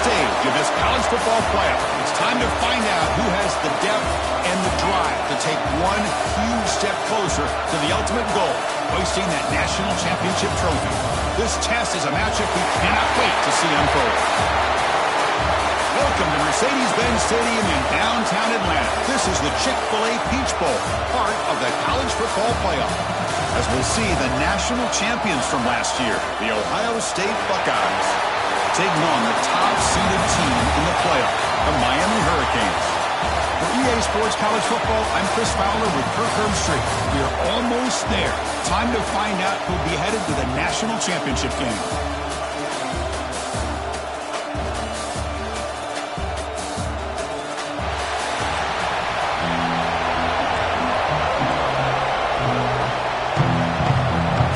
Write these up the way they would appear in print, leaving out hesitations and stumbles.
stage of this college football playoff. It's time to find out who has the depth and the drive to take one huge step closer to the ultimate goal, hoisting that national championship trophy. This test is a matchup we cannot wait to see unfold. Welcome to Mercedes-Benz Stadium in downtown Atlanta. This is the Chick-fil-A Peach Bowl, part of the college football playoff. As we'll see the national champions from last year, the Ohio State Buckeyes, taking on the top-seeded team in the playoff, the Miami Hurricanes. For EA Sports College Football, I'm Chris Fowler with Kirk Herbstreit. We are almost there. Time to find out who'll be headed to the national championship game.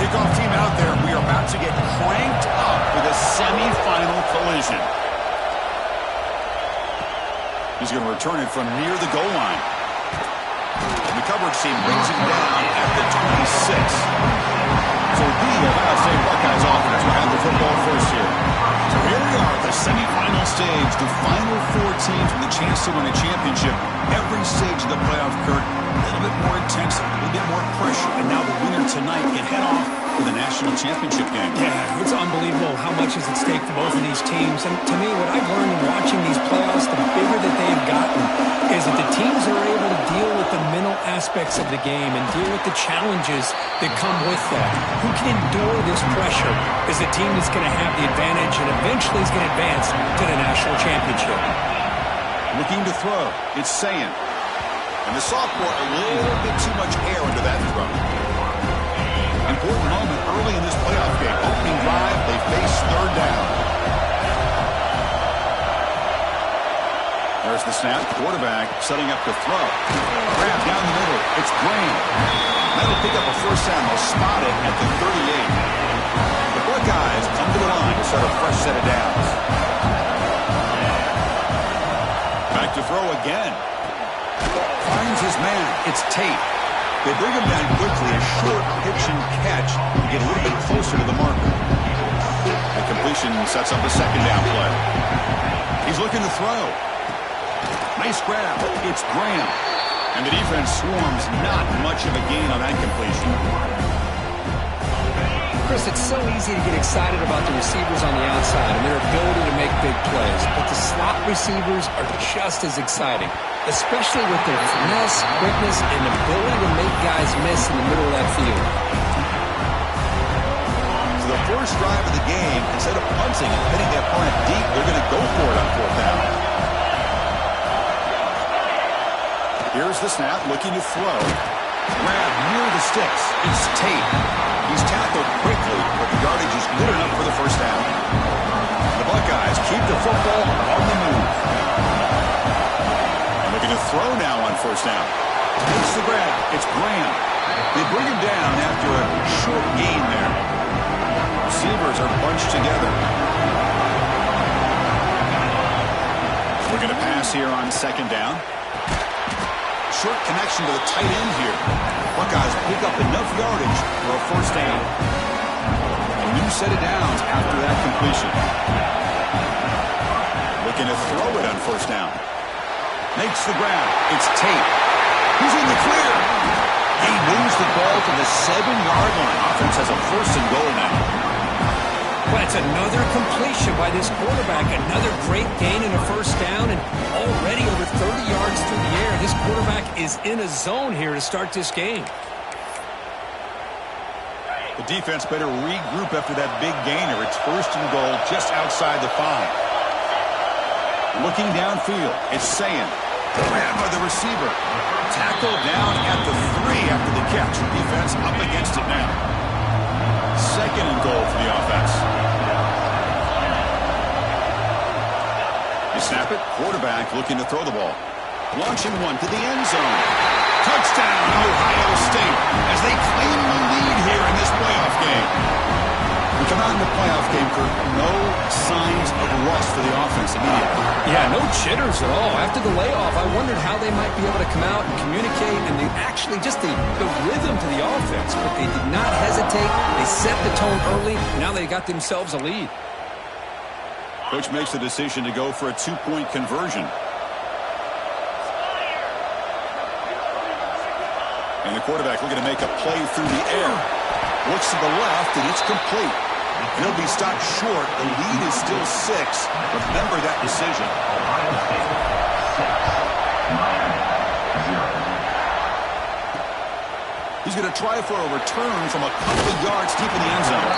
Kickoff team out there. We are about to get cranked up for the semifinal collision. He's going to return it from near the goal line. And the coverage team brings him down at the 26. So the Ohio State Buckeyes offense will have the football first here. So here we are at the semifinal stage, the final four teams with a chance to win a championship. Every stage of the playoff, Kurt, a little bit more intensity, a little bit more pressure. And now the winner tonight can head off for the national championship game. Yeah, it's unbelievable how much is at stake for both of these teams. And to me, what I've learned in watching these playoffs, the bigger that they've gotten, is that the teams are able to deal with the mental aspects of the game and deal with the challenges that come with that. Who can endure this pressure is the team that's going to have the advantage and eventually is going to advance to the national championship. Looking to throw, it's Sayin. And the sophomore, a little bit too much air under that throw. Important moment early in this playoff game. Opening drive, they face third down. There's the snap. Quarterback setting up to throw. Grab down the middle. It's Graham. That'll pick up a first down. They'll spot it at the 38. The Buckeyes come to the line to start a fresh set of downs. Back to throw again. Finds his man. It's Tate. They bring him down quickly. A short pitch and catch to get a little bit closer to the marker. The completion sets up a second down play. He's looking to throw. Nice grab. It's Graham. And the defense swarms. Not much of a gain on that completion. Chris, it's so easy to get excited about the receivers on the outside and their ability to make big plays. But the slot receivers are just as exciting, especially with their finesse, quickness, and ability to make guys miss in the middle of that field. So the first drive of the game, instead of punting and hitting that opponent deep, they're going to go for it on fourth down. Here's the snap, looking to throw. Grab near the sticks. It's Tate. He's tackled quickly, but the yardage is good enough for the first down. The Buckeyes keep the football on the move. And looking to throw now on first down. Takes the grab. It's Graham. They bring him down after a short gain there. Receivers are bunched together. We're going to pass here on second down. Short connection to the tight end here. Buckeyes pick up enough yardage for a first down. A new set of downs after that completion. Looking to throw it on first down. Makes the grab. It's Tate. He's in the clear. He moves the ball to the 7-yard line. Offense has a first and goal now. Well, it's another completion by this quarterback. Another great gain in a first down, and already over 30 yards through the air. This quarterback is in a zone here to start this game. The defense better regroup after that big gainer. It's first and goal just outside the 5. Looking downfield, it's Sayin. Grabbed by the receiver. Tackled down at the 3 after the catch. Defense up against it now. Second and goal for the offense. You snap it. Quarterback looking to throw the ball. Launching one to the end zone. Touchdown, Ohio State, as they claim the lead here in this playoff game. We come out in the playoff game, Kurt. No signs of rust for the offense immediately. Yeah, no jitters at all. After the layoff, I wondered how they might be able to come out and communicate and actually just the rhythm to the offense. But they did not hesitate. They set the tone early. Now they got themselves a lead. Coach makes the decision to go for a two-point conversion. And the quarterback looking to make a play through the air. Looks to the left, and it's complete. And he'll be stopped short. The lead is still 6. Remember that decision. He's going to try for a return from a couple of yards deep in the end zone.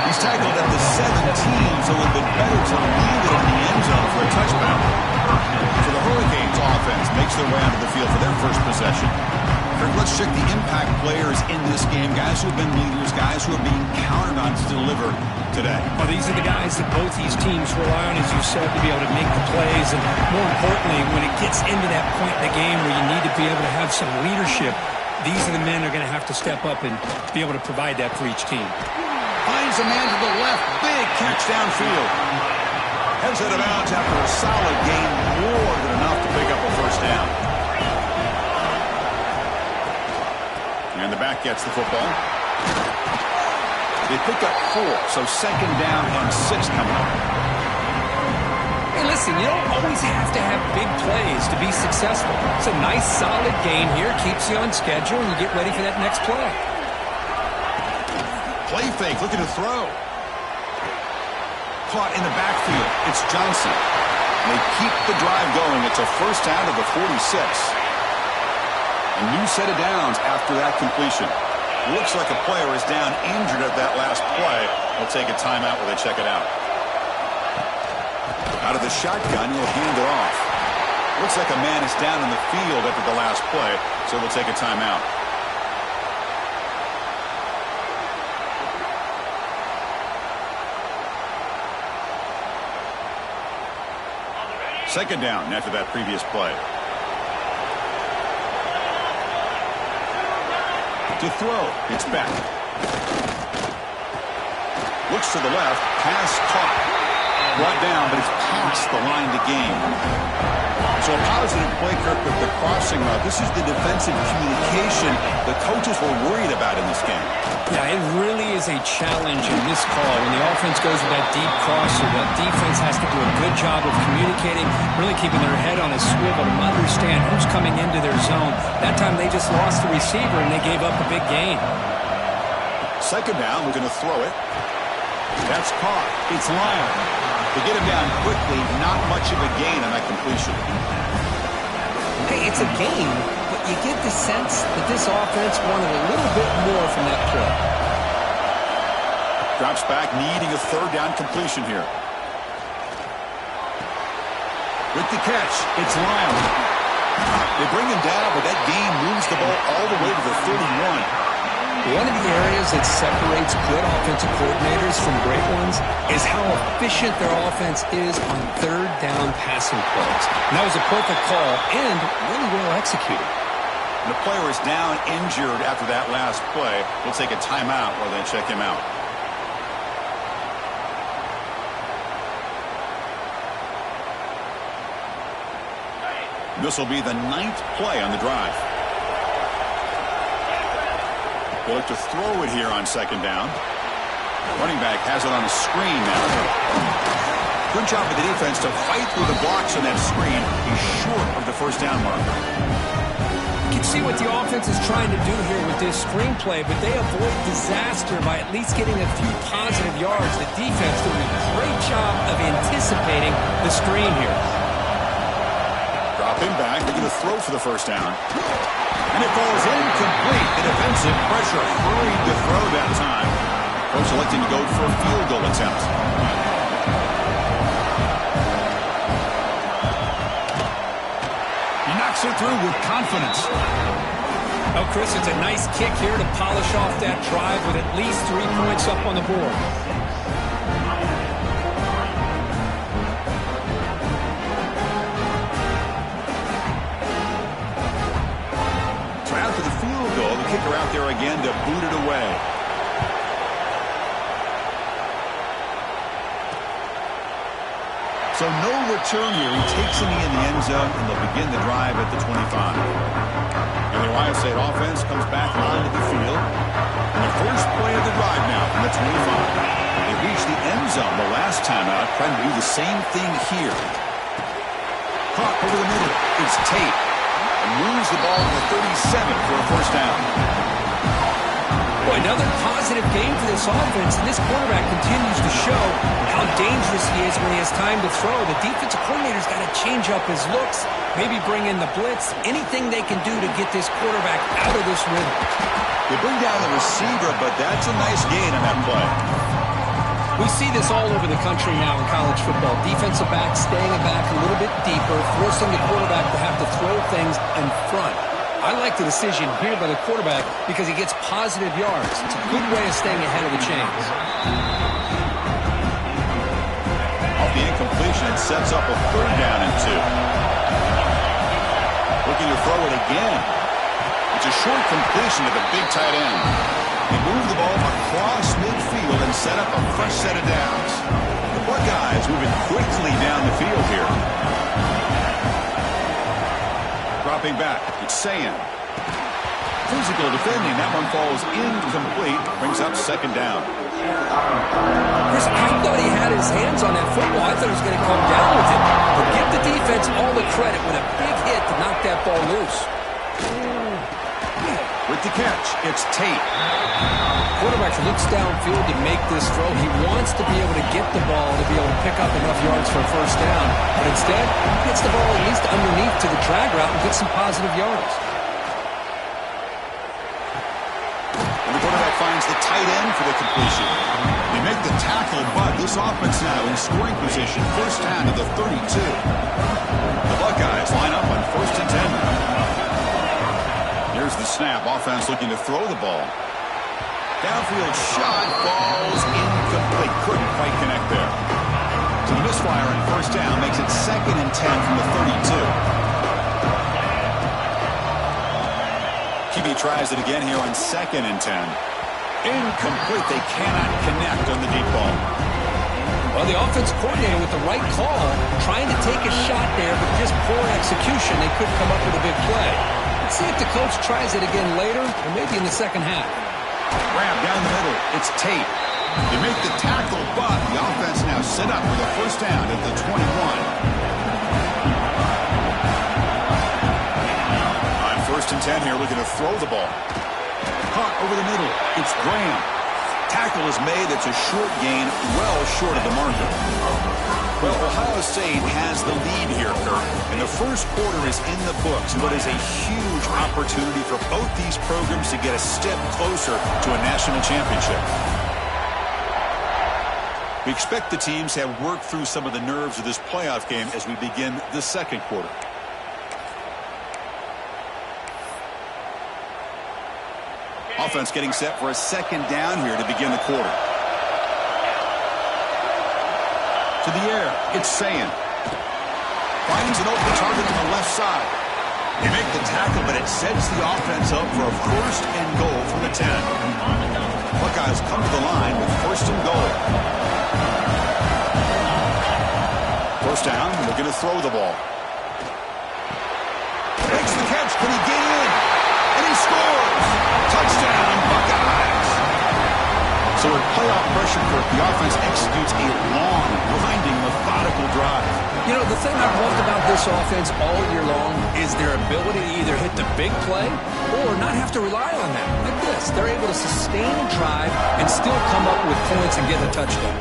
He's tackled at the 17, so it would have been better to leave it in the end zone for a touchdown. So the Hurricanes offense makes their way onto the field for their first possession. Kirk, let's check the impact players in this game, guys who have been leaders, guys who are being counted on to deliver today. Well, these are the guys that both these teams rely on, as you said, to be able to make the plays. And more importantly, when it gets into that point in the game where you need to be able to have some leadership, these are the men that are going to have to step up and be able to provide that for each team. Finds a man to the left. Big catch downfield. Heads out of bounds after a solid gain, more than enough to pick up a first down. And the back gets the football. They pick up 4, so second down and 6 coming up. Hey, listen, you don't always have to have big plays to be successful. It's a nice, solid gain here. Keeps you on schedule, and you get ready for that next play. Play fake, looking to throw. Caught in the backfield. It's Johnson. They keep the drive going. It's a first down of the 46. A new set of downs after that completion. Looks like a player is down injured at that last play. They'll take a timeout while they check it out. Out of the shotgun, he'll hand it off. Looks like a man is down in the field after the last play, so they'll take a timeout. Second down after that previous play. To throw, it's back. Looks to the left, pass caught. Brought down, but it's past the line to gain. So a positive play, Kirk, with the crossing route. This is the defensive communication the coaches were worried about in this game. Yeah, it really is a challenge in this call. When the offense goes with that deep crosser, that defense has to do a good job of communicating, really keeping their head on a swivel to understand who's coming into their zone. That time they just lost the receiver and they gave up a big gain. Second down, we're going to throw it. That's caught. It's Lyon. To get him down quickly, not much of a gain on that completion. Hey, it's a gain, but you get the sense that this offense wanted a little bit more from that play. Drops back, needing a third down completion here. With the catch, it's Lyon. They bring him down, but that gain moves the ball all the way to the 31. One of the areas that separates good offensive coordinators from great ones is how efficient their offense is on third down passing plays. And that was a perfect call and really well executed. The player is down injured after that last play. We'll take a timeout while they check him out. This will be the 9th play on the drive. They look to throw it here on second down. Running back has it on a screen now. Good job of the defense to fight through the blocks on that screen. He's short of the first down marker. You can see what the offense is trying to do here with this screenplay, but they avoid disaster by at least getting a few positive yards. The defense doing a great job of anticipating the screen here. Drop him back. They're going to throw for the first down. And it falls incomplete. The defensive pressure hurried to throw that time. Coach electing to go for a field goal attempt. He knocks it through with confidence. Oh, Chris, it's a nice kick here to polish off that drive with at least 3 points up on the board. Kicker out there again to boot it away. So no return here. He takes it in the end zone, and they'll begin the drive at the 25. And the Ohio State offense comes back onto the field. And the first play of the drive now from the 25. They reach the end zone the last time out, trying to do the same thing here. Caught over the middle. It's Tate. And moves the ball to the 37 for a first down. Boy, another positive game for this offense, and this quarterback continues to show how dangerous he is when he has time to throw. The defensive coordinator's got to change up his looks, maybe bring in the blitz, anything they can do to get this quarterback out of this rhythm. They bring down the receiver, but that's a nice gain on that play. We see this all over the country now in college football. Defensive backs staying back a little bit deeper, forcing the quarterback to have to throw things in front. I like the decision here by the quarterback because he gets positive yards. It's a good way of staying ahead of the chains. Off the incompletion, it sets up a third down and 2. Looking to throw it again. It's a short completion to the big tight end. They move the ball across midfield and set up a fresh set of downs. The Buckeyes moving quickly down the field here. Dropping back, it's Sayan. Physical defending, that one falls incomplete, brings up second down. Chris, I thought he had his hands on that football. I thought he was going to come down with it. But give the defense all the credit with a big hit to knock that ball loose. With the catch, it's Tate. Quarterback looks downfield to make this throw. He wants to be able to get the ball to be able to pick up enough yards for a first down. But instead, he gets the ball at least underneath to the drag route and gets some positive yards. And the quarterback finds the tight end for the completion. They make the tackle, but this offense now in scoring position. First down to the 32. The Buckeyes line up on 1st and 10. Here's the snap. Offense looking to throw the ball. Downfield shot falls incomplete. Couldn't quite connect there. So the misfire on first down makes it 2nd and 10 from the 32. QB tries it again here on 2nd and 10. Incomplete. They cannot connect on the deep ball. Well, the offense coordinator with the right call, trying to take a shot there, but just poor execution. They couldn't come up with a big play. Let's see if the coach tries it again later, or maybe in the second half. Grab down the middle. It's Tate. They make the tackle, but the offense now set up with a first down at the 21. On 1st and 10 here, looking to throw the ball. Caught over the middle. It's Graham. Tackle is made. It's a short gain, well short of the marker. Well, Ohio State has the lead here, Kirk. And the first quarter is in the books. What is a huge opportunity for both these programs to get a step closer to a national championship. We expect the teams to have worked through some of the nerves of this playoff game as we begin the second quarter. Offense getting set for a second down here to begin the quarter. To the air, it's Sayan. Finds an open target on the left side. They make the tackle, but it sets the offense up for a 1st and goal from the 10. Buckeyes come to the line with 1st and goal. First down, looking to throw the ball. Makes the catch, can he get in? And he scores! Touchdown, Buckeyes! So with playoff pressure, Kirk, the offense executes a long, grinding, methodical drive. You know, the thing I've loved about this offense all year long is their ability to either hit the big play or not have to rely on that. Like this, they're able to sustain a drive and still come up with points and get a touchdown.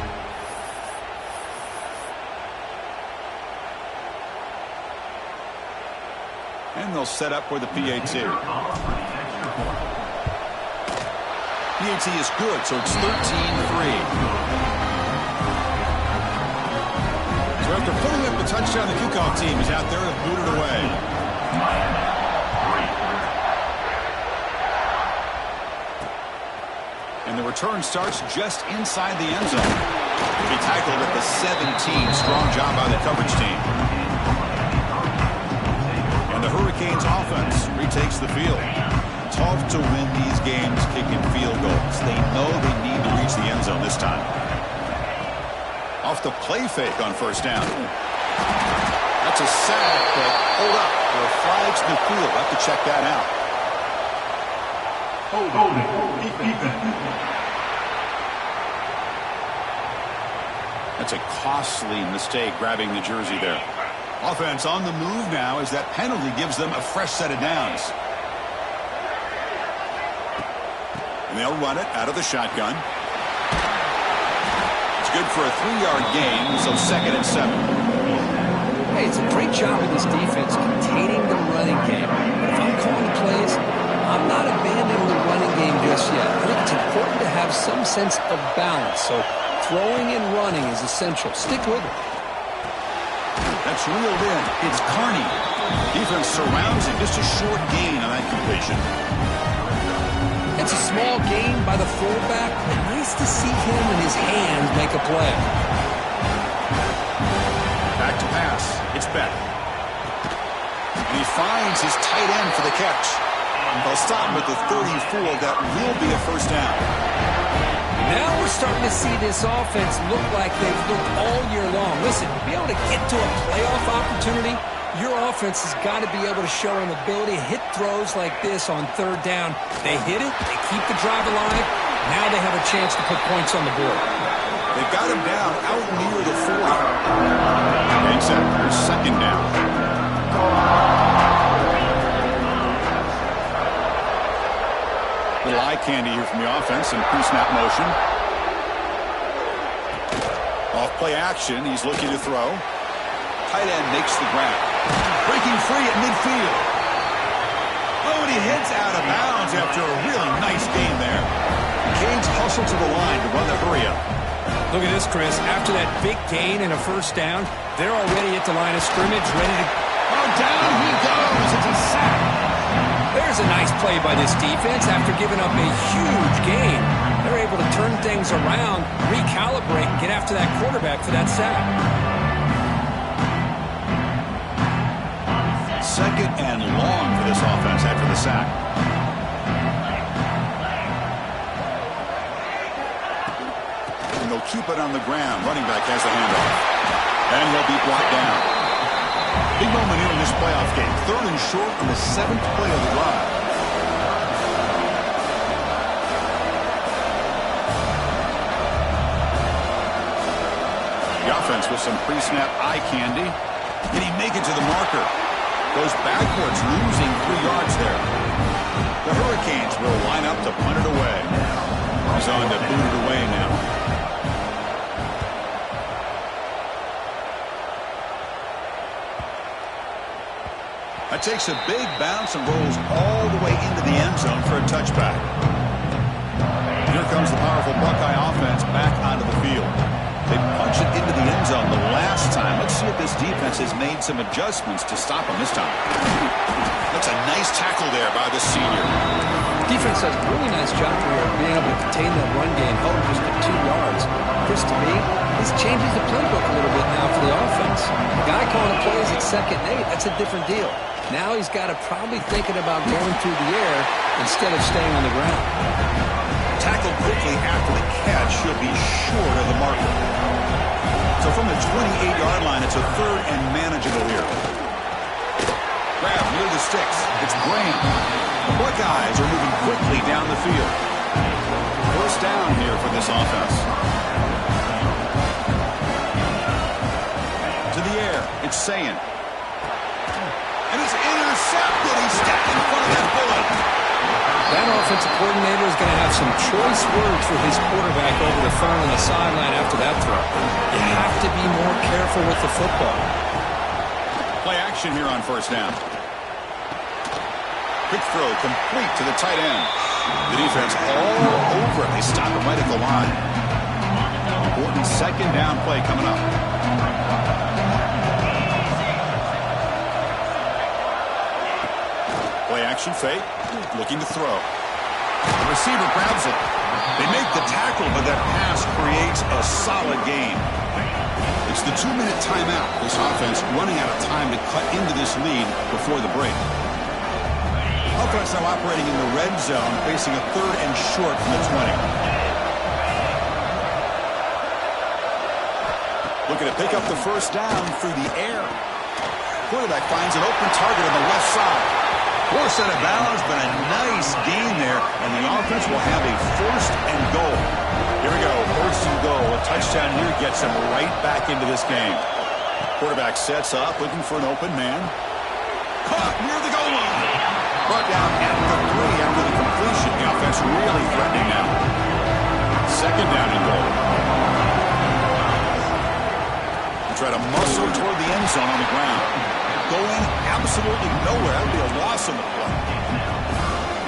And they'll set up for the PAT. PAT is good, so it's 13-3. So after putting up a touchdown, the kickoff team is out there to boot it away. And the return starts just inside the end zone. He tackled at the 17. Strong job by the coverage team. And the Hurricanes offense retakes the field. Tough to win these games kicking field goals. They know they need to reach the end zone this time. Off the play fake on first down. That's a sack, but hold up. There are flags in the field. We'll have to check that out. That's a costly mistake grabbing the jersey there. Offense on the move now as that penalty gives them a fresh set of downs. And they'll run it out of the shotgun. It's good for a 3-yard gain, so 2nd and 7. Hey, it's a great job of this defense containing the running game. But if I'm calling plays, I'm not abandoning the running game just yet. I think it's important to have some sense of balance. So throwing and running is essential. Stick with it. That's reeled in. It's Carney. Defense surrounds him. Just a short gain on that completion. It's a small gain by the fullback, but nice to see him and his hands make a play. Back to pass. It's Beck. And he finds his tight end for the catch. They'll stop him at the 34. That will be a first down. Now we're starting to see this offense look like they've looked all year long. Listen, to be able to get to a playoff opportunity, your offense has got to be able to show an ability to hit throws like this on 3rd down. They hit it, they keep the drive alive. Now they have a chance to put points on the board. They've got him down out near the 40. Makes that their 2nd down. Little eye candy here from the offense in pre-snap motion. Off play action, he's looking to throw. Tight end makes the grab. Breaking free at midfield. Oh, and he heads out of bounds after a really nice game there. Canes hustle to the line to run the hurry up. Look at this, Chris. After that big gain and a first down, they're already at the line of scrimmage, ready to... Oh, down he goes. It's a sack. There's a nice play by this defense. After giving up a huge gain, they're able to turn things around, recalibrate, and get after that quarterback for that sack. 2nd and long for this offense after the sack. And they'll keep it on the ground. Running back has the handoff. And he'll be brought down. Big moment here in this playoff game. 3rd and short on the 7th play of the drive. The offense with some pre-snap eye candy. Can he make it to the marker? Goes backwards, losing 3 yards there. The Hurricanes will line up to punt it away. He's on to boot it away now. That takes a big bounce and rolls all the way into the end zone for a touchback. Here comes the powerful Buckeye offense back onto the field. They punch it into the end zone the last time. Let's see if this defense has made some adjustments to stop them this time. That's a nice tackle there by the senior. Defense does a really nice job here of being able to contain that run game, held just at 2 yards. Chris, to me, this changes the playbook a little bit now for the offense. The guy calling the plays at 2nd and 8, that's a different deal. Now he's got to probably thinking about going through the air instead of staying on the ground. Tackled quickly after the catch, should be short of the marker. So from the 28-yard line, it's a 3rd and manageable here. Grab near the sticks. It's Graham. The Buckeyes are moving quickly down the field. First down here for this offense. To the air, it's Sayin. And it's intercepted. He's stepped in front of that bullet. That offensive coordinator is going to have some choice words for his quarterback over the phone on the sideline after that throw. You have to be more careful with the football. Play action here on first down. Quick throw complete to the tight end. The defense all over it. They stop him right at the line. Important 2nd down play coming up. Play action fake. Looking to throw. The receiver grabs it. They make the tackle, but that pass creates a solid gain. It's the 2-minute timeout. This offense running out of time to cut into this lead before the break. Offense now operating in the red zone, facing a 3rd and short from the 20. Looking to pick up the first down through the air. Quarterback finds an open target on the left side. Poor set of bounds, but a nice gain there, and the offense will have a 1st and goal. Here we go, 1st and goal, a touchdown. touchdown here gets him right back into this game. Quarterback sets up, looking for an open man. Caught near the goal line. Brought down at the 3 after the completion. The offense really threatening now. Second down and goal. They try to muscle toward the end zone on the ground. Going absolutely nowhere. That would be a loss on the play.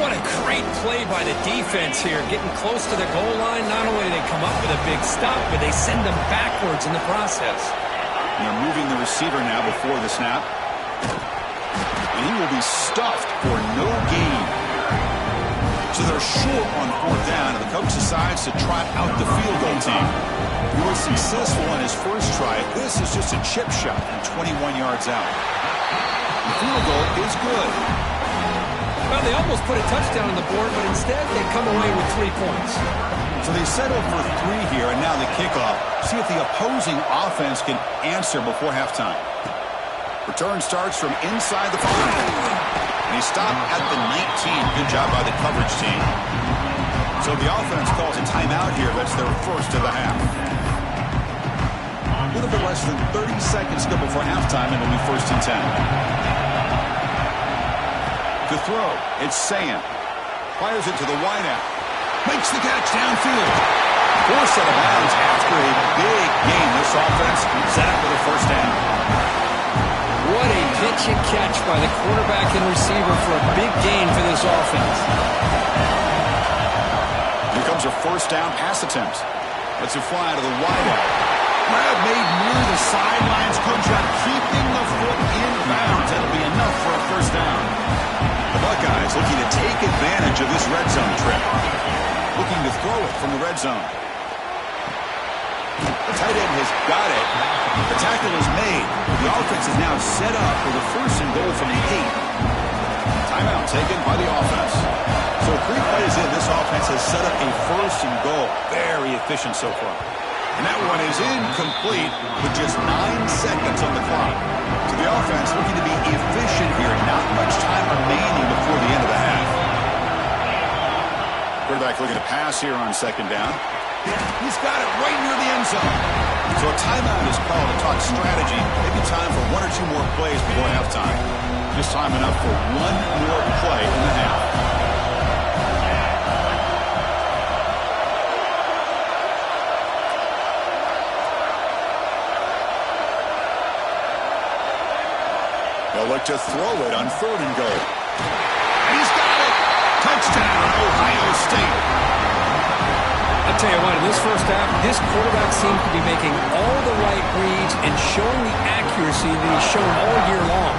What a great play by the defense here. Getting close to the goal line, not only do they come up with a big stop, but they send them backwards in the process. And they're moving the receiver now before the snap. And he will be stuffed for no gain. So they're short on 4th down, and the coach decides to trot out the field goal team. He was successful on his first try. This is just a chip shot from 21 yards out. The field goal is good. Well, they almost put a touchdown on the board, but instead they come away with 3 points. So they settle for 3 here, and now the kickoff. See if the opposing offense can answer before halftime. Return starts from inside the 5. And he stopped at the 19. Good job by the coverage team. So the offense calls a timeout here. That's their first of the half. A little bit less than 30 seconds to go before halftime, and it'll be 1st and 10. To throw, it's Sam. Fires it to the wideout. Makes the catch downfield. Forced out of bounds after a big game. This offense set up with a 1st down. What a pitch and catch by the quarterback and receiver for a big gain for this offense. Here comes a 1st down pass attempt. Lets it fly to the wideout. Grab made near the sidelines. Coach out keeping the foot in bounds. That'll be enough for a 1st down. The Buckeyes looking to take advantage of this red zone trip. Looking to throw it from the red zone. The tight end has got it. The tackle is made. The offense is now set up for the 1st and goal from the 8. Timeout taken by the offense. So 3 plays in, this offense has set up a 1st and goal. Very efficient so far. And that one is incomplete with just 9 seconds on the clock. So the offense looking to be efficient here. Not much time remaining before the end of the half. Quarterback looking to pass here on 2nd down. He's got it right near the end zone. So a timeout is called to talk strategy. Maybe time for 1 or 2 more plays before halftime. Just time enough for 1 more play in the half. They'll look to throw it on 3rd and goal. And he's got it! Touchdown, Ohio State! I'll tell you what, in this first half, this quarterback seems to be making all the right reads and showing the accuracy that he's shown all year long.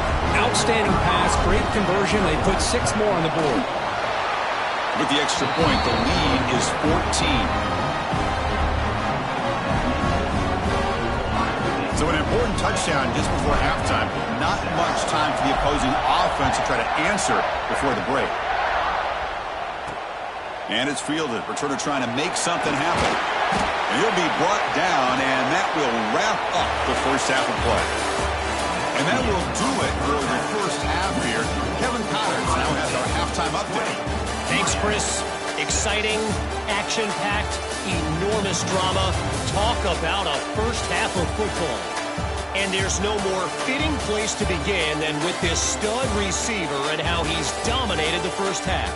Outstanding pass, great conversion. They put 6 more on the board. With the extra point, the lead is 14. So an important touchdown just before halftime. Not much time for the opposing offense to try to answer before the break. And it's fielded. Returner trying to make something happen. And he'll be brought down, and that will wrap up the first half of play. And that will do it for the first half here. Kevin Connors now has our halftime update. Thanks, Chris. Exciting, action-packed, enormous drama. Talk about a first half of football. And there's no more fitting place to begin than with this stud receiver and how he's dominated the first half.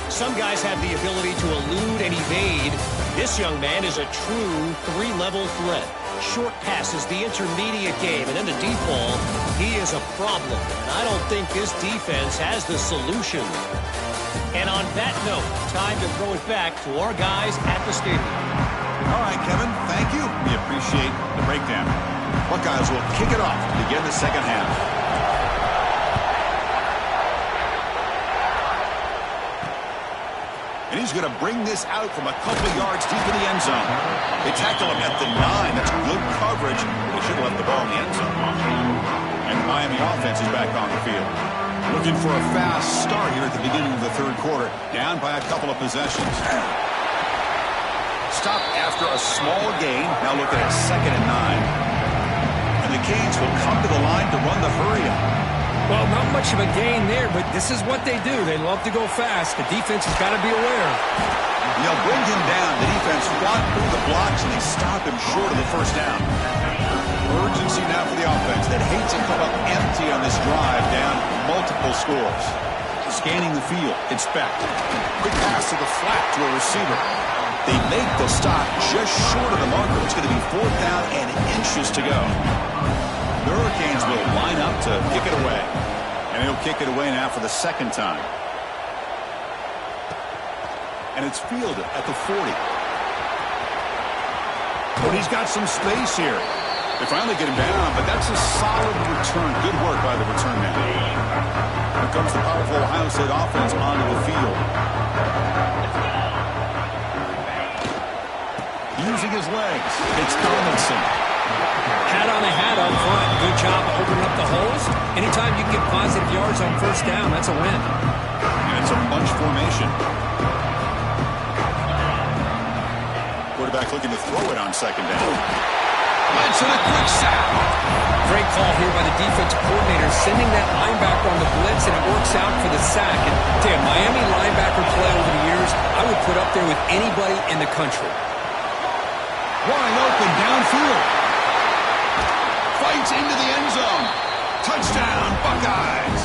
Some guys have the ability to elude and evade. This young man is a true 3-level threat. Short passes, the intermediate game, and then the deep ball. He is a problem, and I don't think this defense has the solution. And on that note, time to throw it back to our guys at the stadium. All right, Kevin, thank you. We appreciate the breakdown. Buckeyes will kick it off to begin the second half. And he's going to bring this out from a couple of yards deep in the end zone. They tackle him at the 9. That's good coverage. They should have left the ball in the end zone. And the Miami offense is back on the field. Looking for a fast start here at the beginning of the 3rd quarter. Down by a couple of possessions. Stopped after a small gain. Now looking at 2nd and 9. And the Canes will come to the line to run the hurry-up. Well, not much of a gain there, but this is what they do. They love to go fast. The defense has got to be aware. They'll bring him down. The defense defense fought through the blocks, and they stop him short of the first down. Urgency now for the offense that hates to come up empty on this drive, down multiple scores. Scanning the field, inspect. Quick pass to the flat to a receiver. They make the stop just short of the marker. It's going to be 4th down and inches to go. The Hurricanes will line up to kick it away. And he'll kick it away now for the second time. And it's fielded at the 40. But he's got some space here. They finally get him down, but that's a solid return. Good work by the return man. Here comes the powerful Ohio State offense onto the field. Using his legs, it's Donaldson. Hat on a hat up front. Good job opening up the holes. Anytime you can get positive yards on first down, that's a win. And it's a bunch formation. Quarterback looking to throw it on second down. Lentz in a quick sack. Great call here by the defensive coordinator, sending that linebacker on the blitz, and it works out for the sack. And tell you, Miami linebacker play over the years, I would put up there with anybody in the country. Wide open downfield. Fights into the end zone. Touchdown, Buckeyes.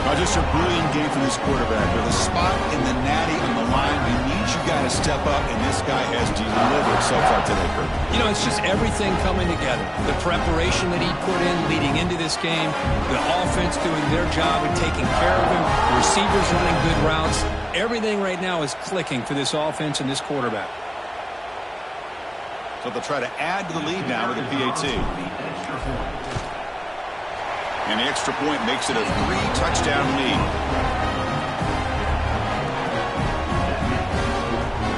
Now just a brilliant game from this quarterback. With a spot in the natty on the line, we need you guys to step up, and this guy has delivered so far today, Kurt. You know, it's just everything coming together. The preparation that he put in leading into this game, the offense doing their job and taking care of him, the receivers running good routes. Everything right now is clicking for this offense and this quarterback. So they'll try to add to the lead now with a PAT. And the extra point makes it a 3-touchdown lead.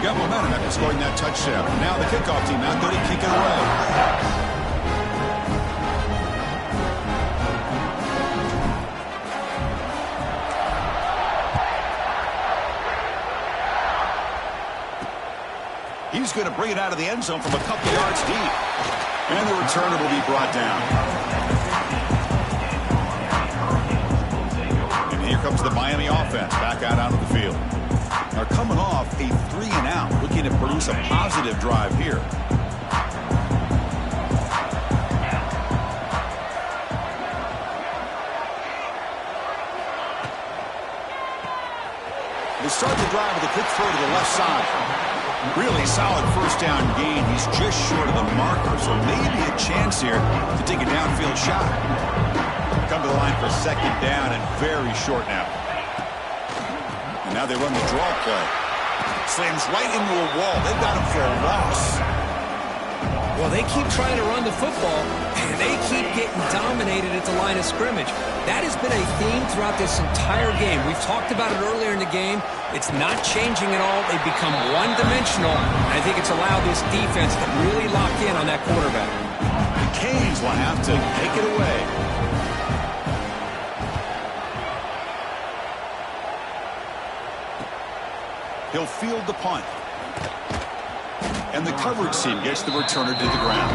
Got momentum after scoring that touchdown. Now the kickoff team out there to kick it away. He's going to bring it out of the end zone from a couple yards deep. And the returner will be brought down. And here comes the Miami offense back out onto the field. They're coming off a 3-and-out, looking to produce a positive drive here. They start the drive with a quick throw to the left side. Really solid first down gain. He's just short of the marker, so maybe a chance here to take a downfield shot. Come to the line for second down and very short now. And now they run the draw play. Slams right into a wall. They've got him for a loss. Well, they keep trying to run the football, and they keep getting dominated at the line of scrimmage. That has been a theme throughout this entire game. We've talked about it earlier in the game. It's not changing at all. They've become one-dimensional. I think it's allowed this defense to really lock in on that quarterback. The Canes will have to take it away. He'll field the punt. And the coverage team gets the returner to the ground.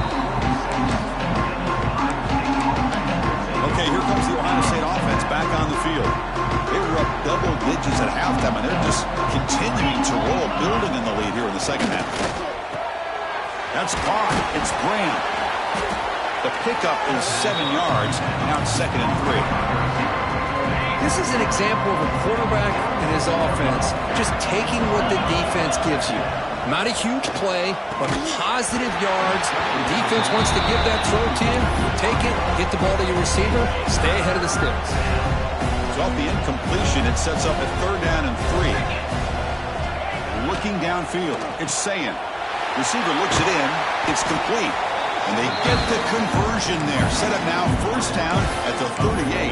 Okay, here comes the Ohio State offense back on the field. They were up double digits at halftime, and they're just continuing to roll, building in the lead here in the second half. That's caught. It's Graham. The pickup is 7 yards. Now it's 2nd and 3. This is an example of a quarterback and his offense just taking what the defense gives you. Not a huge play, but positive yards. The defense wants to give that throw to you. Take it, get the ball to your receiver, stay ahead of the sticks. So off the incompletion, it sets up a 3rd down and 3. Looking downfield, it's Sayan. Receiver looks it in, it's complete. And they get the conversion there. Set up now 1st down at the 38.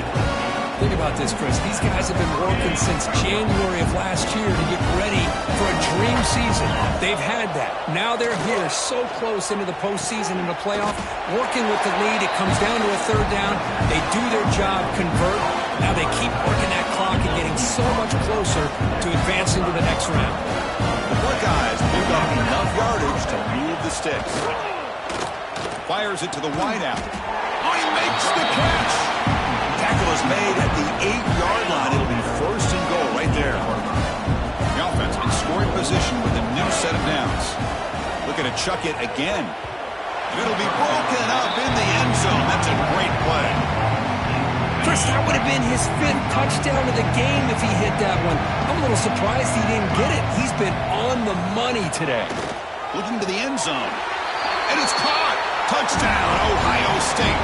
Think about this, Chris. These guys have been working since January of last year to get ready for a dream season. They've had that. Now they're here so close into the postseason and the playoff, working with the lead. It comes down to a 3rd down. They do their job, convert. Now they keep working that clock and getting so much closer to advancing to the next round. The Buckeyes pick up enough yardage to move the sticks. Fires it to the wideout. Oh, he makes the catch. Tackle is made at the 8-yard line. It'll be 1st and goal right there. The offense in scoring position with a new set of downs. looking to chuck it again. And it'll be broken up in the end zone. That's a great play. Chris, that would have been his 5th touchdown of the game if he hit that one. I'm a little surprised he didn't get it. He's been on the money today. Looking to the end zone. And it's caught. Touchdown, Ohio State.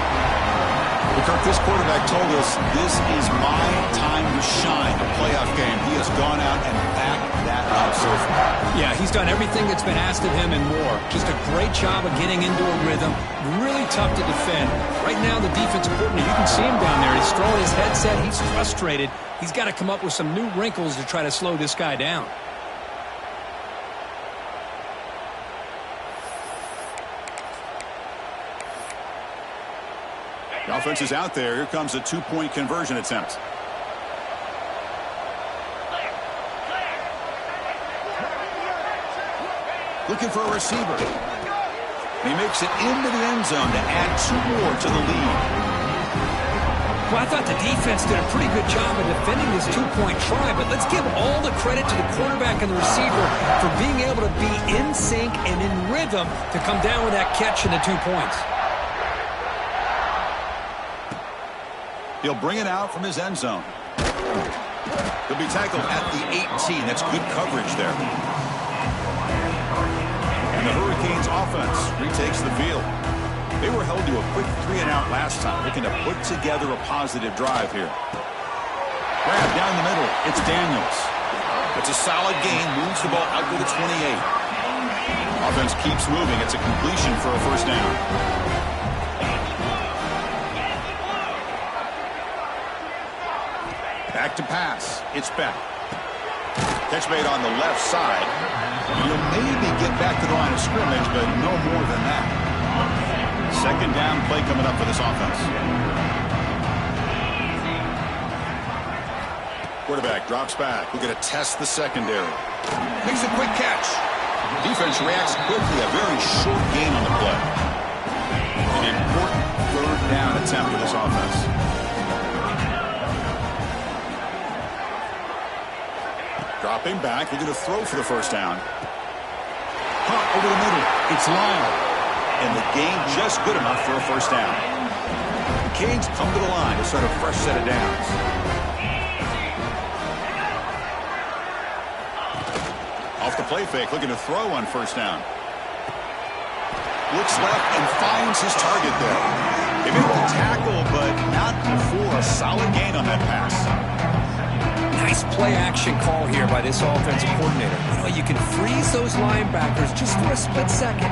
Well, Kirk, this quarterback told us this is my time to shine. A playoff game. He has gone out and backed that up so far. Yeah, he's done everything that's been asked of him and more. Just a great job of getting into a rhythm. Really tough to defend. Right now, the defensive coordinator, you can see him down there. He's throwing his headset. He's frustrated. He's got to come up with some new wrinkles to try to slow this guy down. The offense is out there. Here comes a 2-point conversion attempt. Looking for a receiver. He makes it into the end zone to add 2 more to the lead. Well, I thought the defense did a pretty good job of defending this 2-point try, but let's give all the credit to the quarterback and the receiver for being able to be in sync and in rhythm to come down with that catch and the 2 points. He'll bring it out from his end zone. He'll be tackled at the 18. That's good coverage there. And the Hurricanes offense retakes the field. They were held to a quick 3-and-out last time, looking to put together a positive drive here. Grab down the middle. It's Daniels. It's a solid gain. Moves the ball out to the 28. Offense keeps moving. It's a completion for a first down. Back to pass. It's Beck. Catch made on the left side. You'll maybe get back to the line of scrimmage, but no more than that. Second down play coming up for this offense. Quarterback drops back. We're going to test the secondary. Makes a quick catch. Defense reacts quickly. A very short gain on the play. An important third down attempt for this offense. Dropping back, we're going to throw for the first down. Caught over the middle. It's Lyle. And the gain just good enough for a first down. The Canes come to the line to start a fresh set of downs. Off the play fake, looking to throw on first down. Looks left and finds his target there. They make the tackle, but not before a solid gain on that pass. Nice play-action call here by this offensive coordinator. You know, you can freeze those linebackers just for a split second.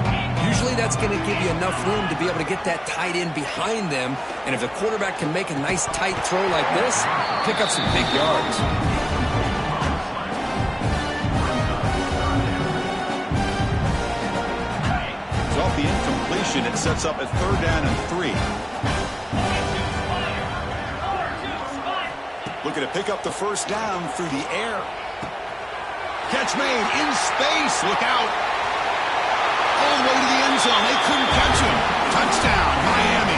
Usually that's going to give you enough room to be able to get that tight end behind them. And if the quarterback can make a nice tight throw like this, pick up some big yards. It's off the incompletion. It sets up a third down and 3. Looking to pick up the first down through the air. Catch made in space. Look out. All the way to the end zone. They couldn't catch him. Touchdown, Miami.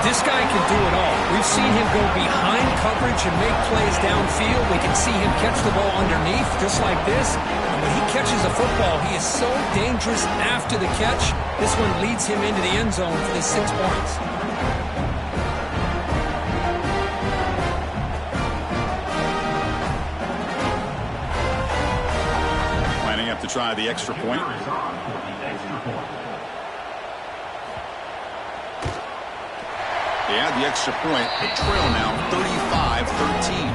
This guy can do it all. We've seen him go behind coverage and make plays downfield. We can see him catch the ball underneath just like this. And when he catches a football, he is so dangerous after the catch. This one leads him into the end zone for the 6 points. To try the extra point. They add the extra point. The trail now 35-13.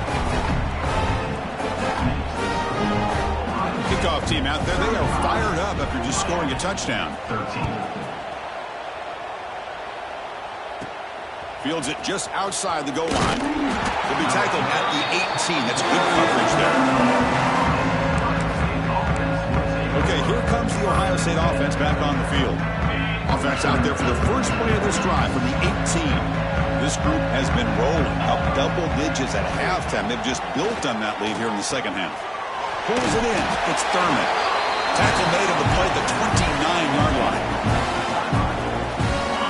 Kickoff team out there. They are fired up after just scoring a touchdown. Fields it just outside the goal line. They'll be tackled at the 18. That's good coverage there. Okay, here comes the Ohio State offense back on the field. Offense out there for the first play of this drive from the 18. This group has been rolling up double digits at halftime. They've just built on that lead here in the second half. Pulls it in. It's Thurman. Tackle made on the play at the 29-yard line.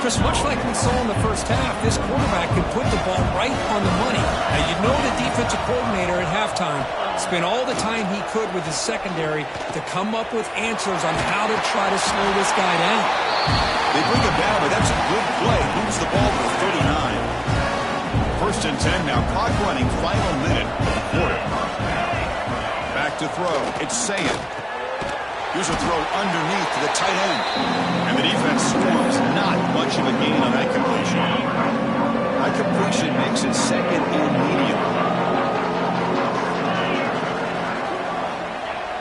Chris, Chris, much like we saw in the first half, this quarterback can put the ball right on the money. Now, you know the defensive coordinator at halftime spent all the time he could with his secondary to come up with answers on how to try to slow this guy down. They bring him down, but that's a good play. Moves the ball to 39. First and 10 now. Clock running. Final minute of the quarter. Back to throw. It's Saying. Here's a throw underneath to the tight end. And the defense storms. Not much of a gain on that completion. That completion makes it second and medium.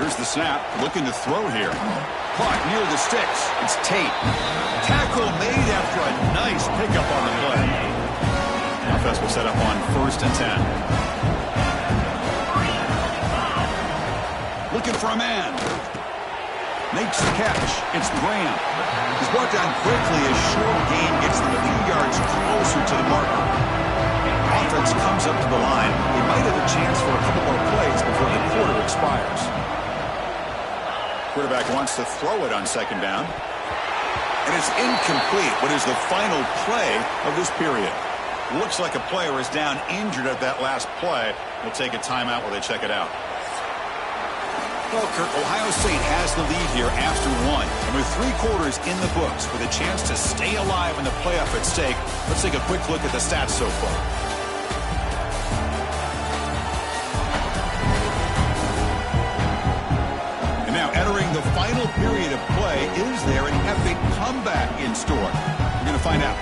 Here's the snap. Looking to throw here. Caught near the sticks. It's Tate. Tackle made after a nice pickup on the play. Offense will set up on first and 10. Looking for a man. Makes the catch. It's Graham. He's brought down quickly as short gain gets them a few yards closer to the marker. Offense comes up to the line. They might have a chance for a couple more plays before the quarter expires. Quarterback wants to throw it on second down. And it's incomplete. What is the final play of this period? Looks like a player is down injured at that last play. We'll take a timeout while they check it out. Well, Kurt, Ohio State has the lead here after one. And with 3 quarters in the books with a chance to stay alive in the playoff at stake, let's take a quick look at the stats so far. And now entering the final period of play, is there an epic comeback in store? We're going to find out.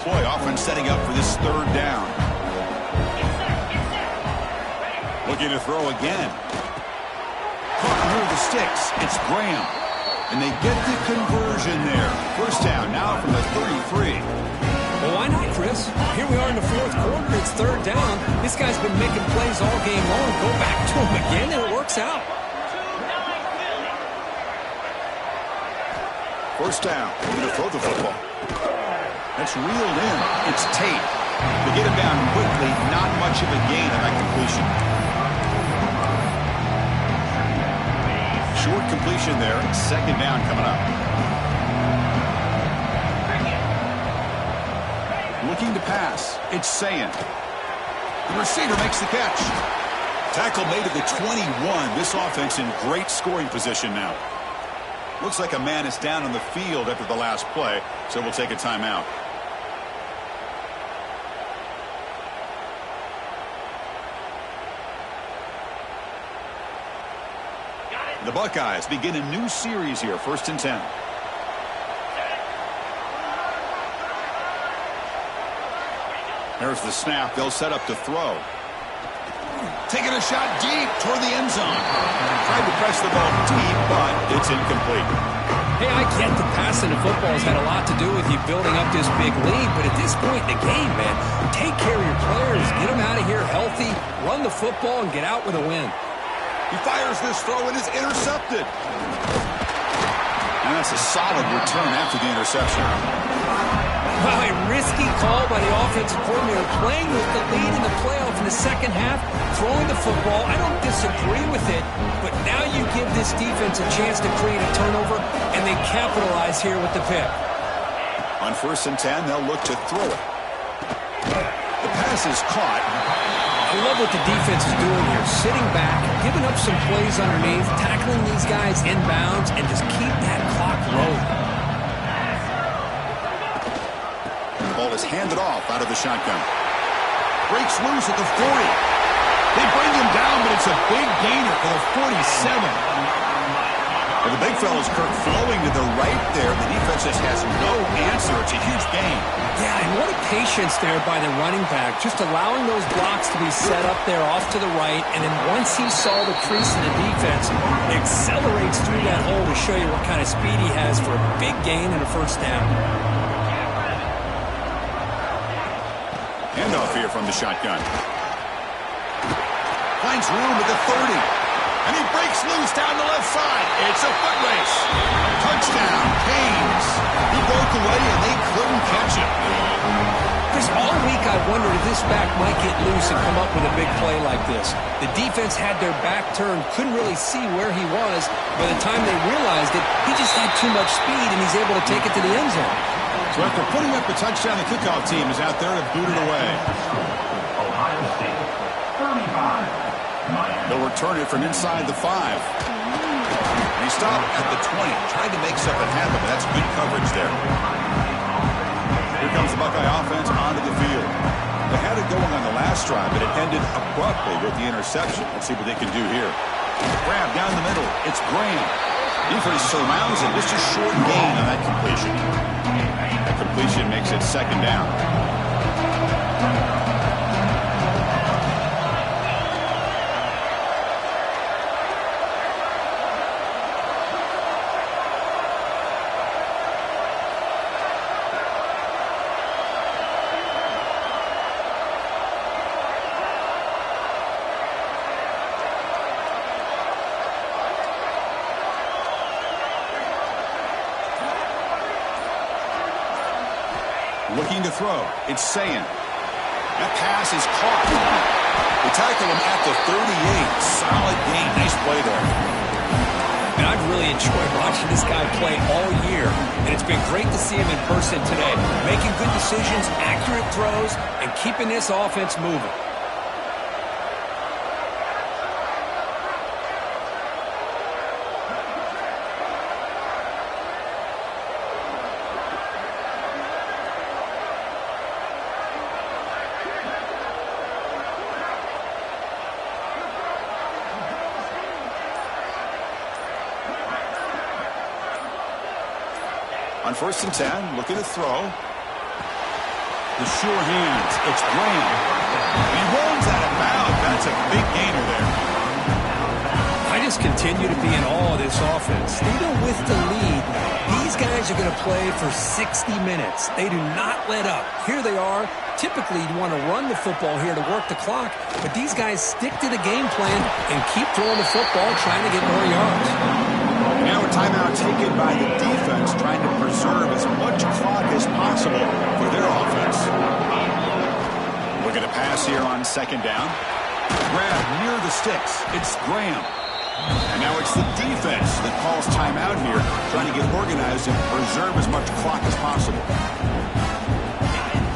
Play, often setting up for this third down. Looking to throw again. Caught near the sticks. It's Graham. And they get the conversion there. First down now from the 33. Well, why not, Chris? Here we are in the fourth quarter. It's third down. This guy's been making plays all game long. Go back to him again, and it works out. First down. We're going to throw the football. That's reeled in. It's Tate. They get him down quickly. Not much of a gain on that completion. Short completion there. Second down coming up. Looking to pass. It's Saying. The receiver makes the catch. Tackle made at the 21. This offense in great scoring position now. Looks like a man is down on the field after the last play, so we'll take a timeout. The Buckeyes begin a new series here, first and 10. There's the snap. They'll set up to throw. Taking a shot deep toward the end zone. Tried to press the ball deep, but it's incomplete. Hey, I get the passing of football has had a lot to do with you building up this big lead, but at this point in the game, man, take care of your players, get them out of here healthy, run the football, and get out with a win. He fires this throw and is intercepted. And that's a solid return after the interception. Well, a risky call by the offensive coordinator, playing with the lead in the playoff in the second half, throwing the football. I don't disagree with it, but now you give this defense a chance to create a turnover, and they capitalize here with the pick. On first and 10, they'll look to throw it. The pass is caught. I love what the defense is doing here, sitting back, giving up some plays underneath, tackling these guys inbounds, and just keep that clock rolling. The ball is handed off out of the shotgun. Breaks loose at the 40. They bring him down, but it's a big gainer for the 47. Well, the big fella's Kirk flowing to the right there. The defense just has no answer. It's a huge gain. Yeah, and what a patience there by the running back, just allowing those blocks to be set up there off to the right, and then once he saw the crease in the defense, accelerates through that hole to show you what kind of speed he has for a big gain and a first down. Handoff here from the shotgun. Finds room at the 30. And he breaks loose down the left side. It's a foot race. Touchdown, Canes. He broke away, and they couldn't catch him. Chris, all week I wondered if this back might get loose and come up with a big play like this. The defense had their back turned, couldn't really see where he was. By the time they realized it, he just had too much speed, and he's able to take it to the end zone. So after putting up the touchdown, the kickoff team is out there to boot it away. Ohio State, 35. They'll return it from inside the 5. He stopped at the 20, trying to make something happen, but that's good coverage there. Here comes the Buckeye offense onto the field. They had it going on the last drive, but it ended abruptly with the interception. Let's see what they can do here. Grab down the middle. It's Graham. Defense surrounds it. Just a short gain on that completion. That completion makes it second down. Looking to throw. It's Sayin. That pass is caught. They tackle him at the 38. Solid gain. Nice play there. And I've really enjoyed watching this guy play all year. And it's been great to see him in person today. Making good decisions, accurate throws, and keeping this offense moving. On 1st and 10, looking to throw. The sure hands. It's Graham. He rolls out of bounds. That's a big gainer there. I just continue to be in awe of this offense. Even with the lead, these guys are going to play for 60 minutes. They do not let up. Here they are. Typically, you'd want to run the football here to work the clock, but these guys stick to the game plan and keep throwing the football, trying to get more yards. Now a timeout taken by the defense, trying to preserve as much clock as possible for their offense. Look at a pass here on 2nd down. Grab near the sticks. It's Graham. And now it's the defense that calls timeout here, trying to get organized and preserve as much clock as possible.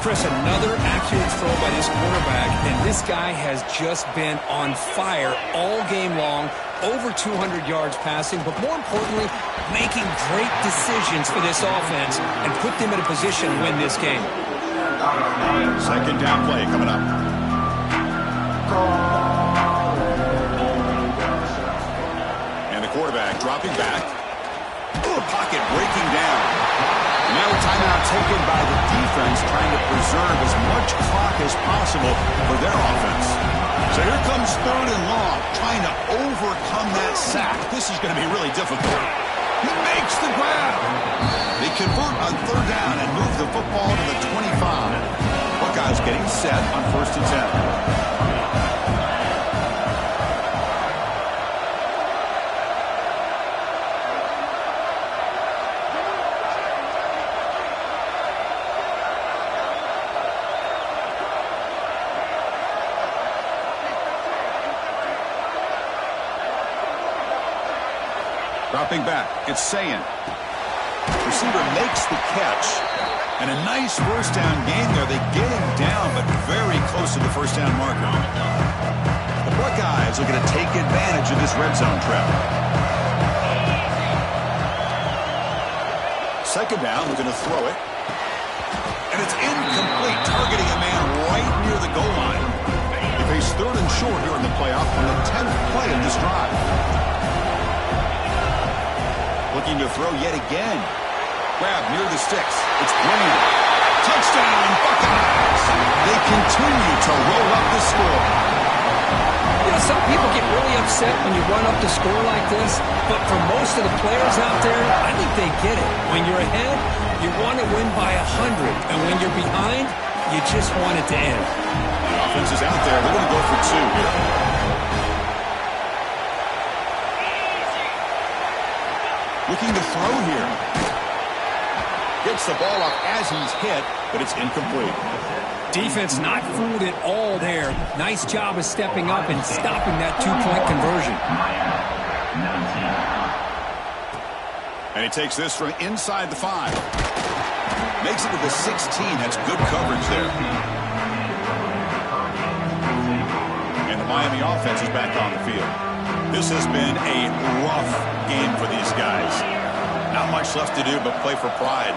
Chris, another accurate throw by this quarterback, and this guy has just been on fire all game long. Over 200 yards passing, but more importantly, making great decisions for this offense and put them in a position to win this game. 2nd down play coming up. And the quarterback dropping back. The pocket breaking down. Now a timeout taken by the defense, trying to preserve as much clock as possible for their offense. So here comes 3rd and long, trying to overcome that sack. This is going to be really difficult. He makes the grab. They convert on 3rd down and move the football to the 25. Buckeyes getting set on 1st and 10. Dropping back, it's Sayin. Receiver makes the catch. And a nice 1st down gain there. They get him down, but very close to the 1st down marker. The Buckeyes are going to take advantage of this red zone trap. 2nd down, they're going to throw it. And it's incomplete, targeting a man right near the goal line. They face 3rd and short here in the playoff on the 10th play of this drive. Looking to throw yet again. Grab near the sticks. It's Graham. Touchdown, Buckeyes. They continue to roll up the score. You know, some people get really upset when you run up the score like this, but for most of the players out there, I think they get it. When you're ahead, you want to win by 100, and when you're behind, you just want it to end. The offense is out there. They're going to go for 2 here. Looking to throw here. Gets the ball up as he's hit, but it's incomplete. Defense not fooled at all there. Nice job of stepping up and stopping that two-point conversion. And he takes this from inside the 5. Makes it to the 16. That's good coverage there. And the Miami offense is back on the field. This has been a rough game for these guys. Not much left to do but play for pride.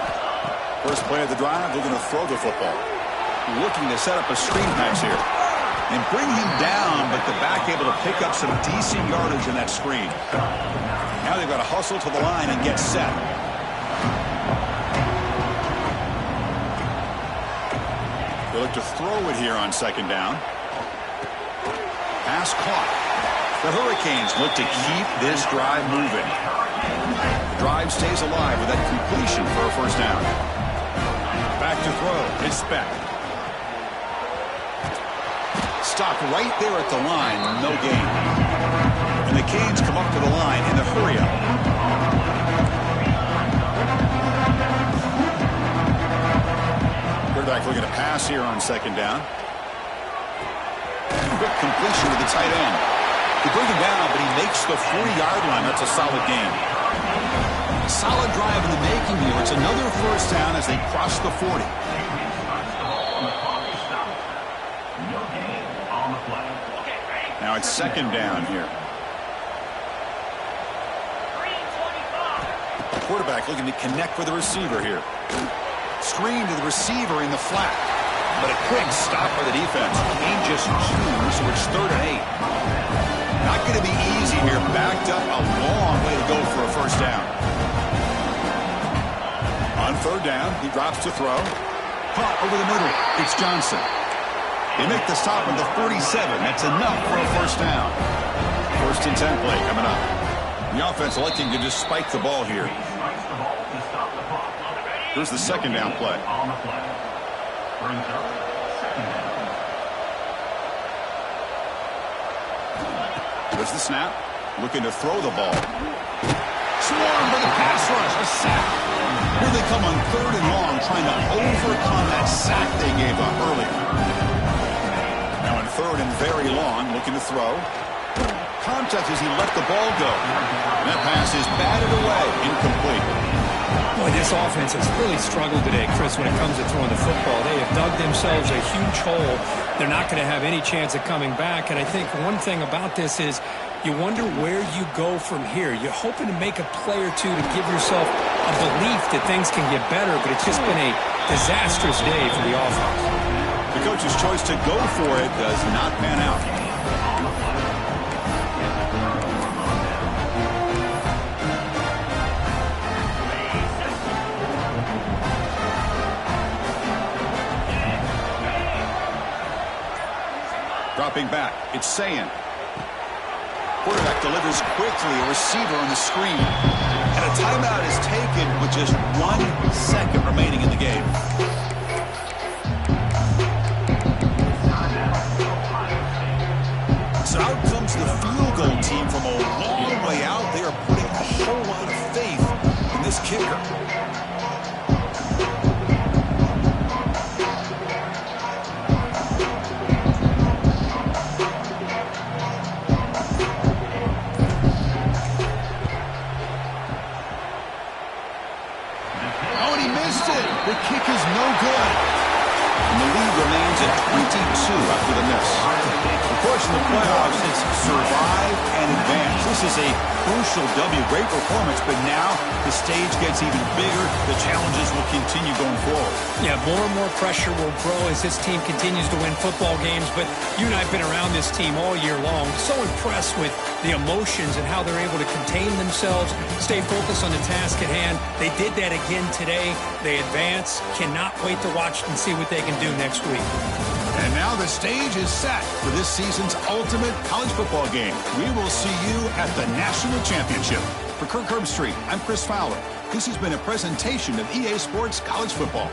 First play of the drive, they're going to throw the football. Looking to set up a screen pass here. And bring him down, but the back able to pick up some decent yardage in that screen. Now they've got to hustle to the line and get set. They look to throw it here on second down. Pass caught. The Hurricanes look to keep this drive moving. The drive stays alive with that completion for a first down. Back to throw. It's Beck. Stopped right there at the line. No gain. And the Canes come up to the line in the hurry-up. Quarterback looking to pass here on second down. Quick completion to the tight end. They bring him down, but he makes the 40-yard line. That's a solid gain. Solid drive in the making here. It's another first down as they cross the 40. Now it's second down here. Quarterback looking to connect with the receiver here. Screen to the receiver in the flat. But a quick stop by the defense. Gain just 2, so it's 3rd and 8. Not going to be easy here. Backed up a long way to go for a first down. On 3rd down, he drops to throw. Caught over the middle. It's Johnson. They make the stop at the 37. That's enough for a first down. 1st and 10 play coming up. The offense electing to just spike the ball here. Here's the second down play. There's the snap. Looking to throw the ball. Swarmed by the pass rush. A sack. Here they come on 3rd and long, trying to overcome that sack they gave up earlier. Now on 3rd and very long, looking to throw. Contact as he let the ball go. And that pass is batted away. Incomplete. Boy, this offense has really struggled today, Chris, when it comes to throwing the football. They have dug themselves a huge hole. They're not going to have any chance of coming back. And I think one thing about this is you wonder where you go from here. You're hoping to make a play or two to give yourself a belief that things can get better, but it's just been a disastrous day for the offense. The coach's choice to go for it does not pan out. Dropping back, it's Sayan. Quarterback delivers quickly, a receiver on the screen. And a timeout is taken with just 1 second remaining in the game. So out comes the field goal team from a long way out. They are putting a whole lot of faith in this kicker. The kick is no good. And the lead remains at 22 after the miss. Of course, in the playoffs, it's survive and advance. This is a crucial W. Great performance, but now the stage gets even bigger. The challenges will continue going forward. Yeah, more and more pressure will grow as this team continues to win football games. But you and I have been around this team all year long. So impressed with the emotions and how they're able to contain themselves, stay focused on the task at hand. They did that again today. They advance. Cannot wait to watch and see what they can do next week. And now the stage is set for this season's ultimate college football game. We will see you at the National Championship. For Kirk Herbstreit, I'm Chris Fowler. This has been a presentation of EA Sports College Football.